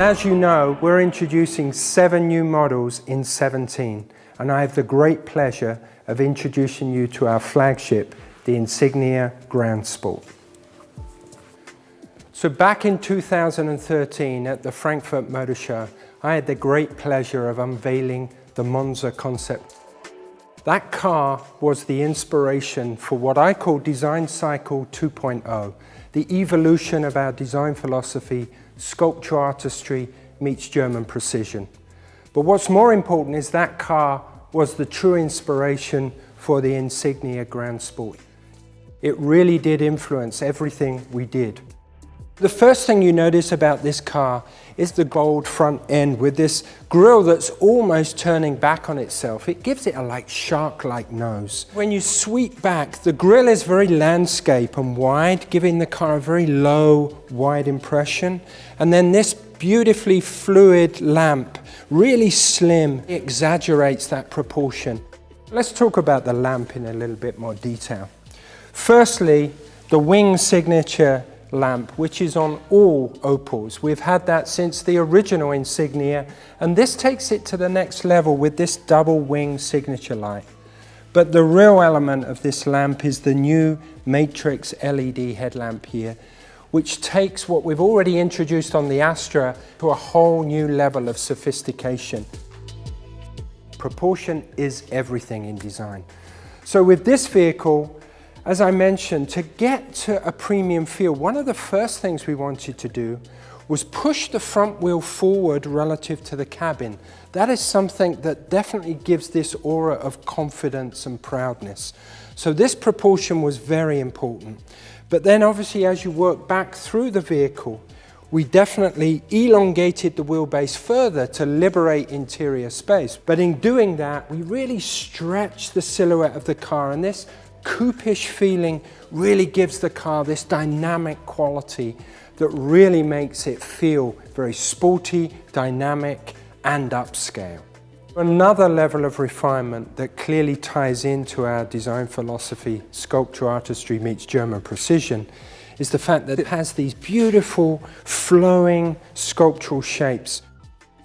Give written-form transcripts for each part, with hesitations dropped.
As you know, we're introducing 7 new models in 17, and I have the great pleasure of introducing you to our flagship, the Insignia Grand Sport. So back in 2013 at the Frankfurt Motor Show, I had the great pleasure of unveiling the Monza concept. That car was the inspiration for what I call Design Cycle 2.0, the evolution of our design philosophy, sculpture artistry meets German precision. But what's more important is that car was the true inspiration for the Insignia Grand Sport. It really did influence everything we did. The first thing you notice about this car is the gold front end with this grille that's almost turning back on itself. It gives it a shark-like nose. When you sweep back, the grille is very landscape and wide, giving the car a very low, wide impression. And then this beautifully fluid lamp, really slim, exaggerates that proportion. Let's talk about the lamp in a little bit more detail. Firstly, the wing signature lamp, which is on all Opels. We've had that since the original Insignia, and this takes it to the next level with this double wing signature light. But the real element of this lamp is the new Matrix LED headlamp here, which takes what we've already introduced on the Astra to a whole new level of sophistication. Proportion is everything in design. So with this vehicle, as I mentioned, to get to a premium feel, one of the first things we wanted to do was push the front wheel forward relative to the cabin. That is something that definitely gives this aura of confidence and proudness. So this proportion was very important. But then obviously as you work back through the vehicle, we definitely elongated the wheelbase further to liberate interior space. But in doing that, we really stretched the silhouette of the car, and this coupe-ish feeling really gives the car this dynamic quality that really makes it feel very sporty, dynamic, and upscale. Another level of refinement that clearly ties into our design philosophy, sculpture artistry meets German precision, is the fact that it has these beautiful, flowing sculptural shapes.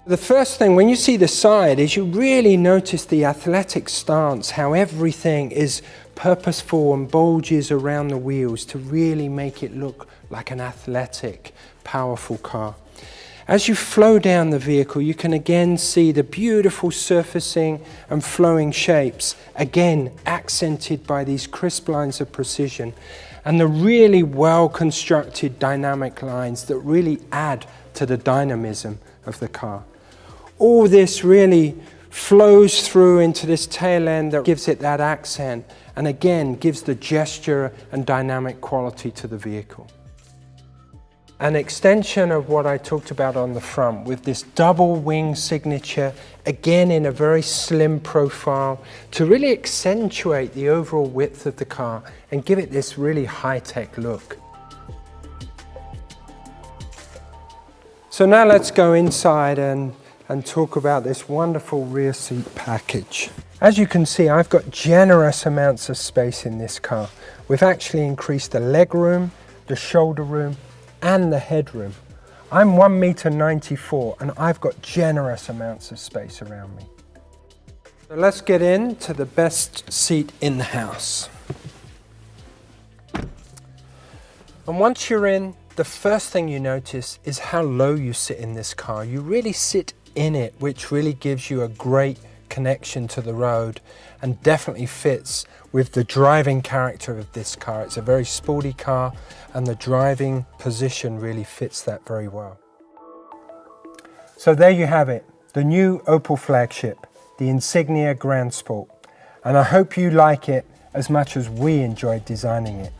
The first thing, when you see the side, is you really notice the athletic stance, how everything is purposeful and bulges around the wheels to really make it look like an athletic, powerful car. As you flow down the vehicle, you can again see the beautiful surfacing and flowing shapes, again accented by these crisp lines of precision, and the really well-constructed dynamic lines that really add to the dynamism of the car. All this really flows through into this tail end that gives it that accent, and again gives the gesture and dynamic quality to the vehicle. An extension of what I talked about on the front with this double wing signature, again in a very slim profile, to really accentuate the overall width of the car and give it this really high-tech look. So now let's go inside and talk about this wonderful rear seat package. As you can see, I've got generous amounts of space in this car. We've actually increased the leg room, the shoulder room, and the headroom. I'm 1.94 m and I've got generous amounts of space around me. So let's get into the best seat in the house. And once you're in, the first thing you notice is how low you sit in this car. You really sit in it, which really gives you a great connection to the road and definitely fits with the driving character of this car. It's a very sporty car and the driving position really fits that very well. So there you have it, the new Opel flagship, the Insignia Grand Sport. And I hope you like it as much as we enjoyed designing it.